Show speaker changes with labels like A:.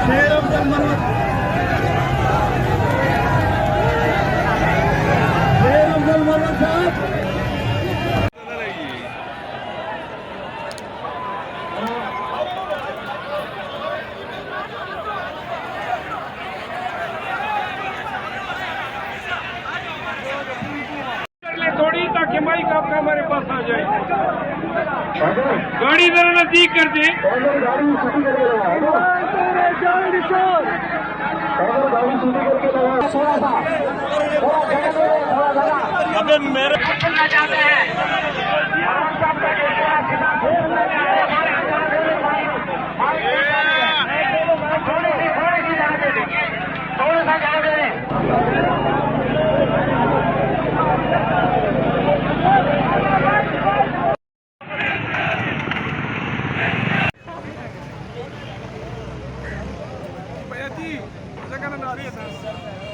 A: शेर अफजल मोहम्मद, शेर अफजल मोहम्मद साहब।
B: थोड़ी ताकि माइक आपका हमारे पास आ जाए। गाड़ी जरा नजदीक कर दे।
A: अबे मेरे
B: Bayati, jangan nak lari atas.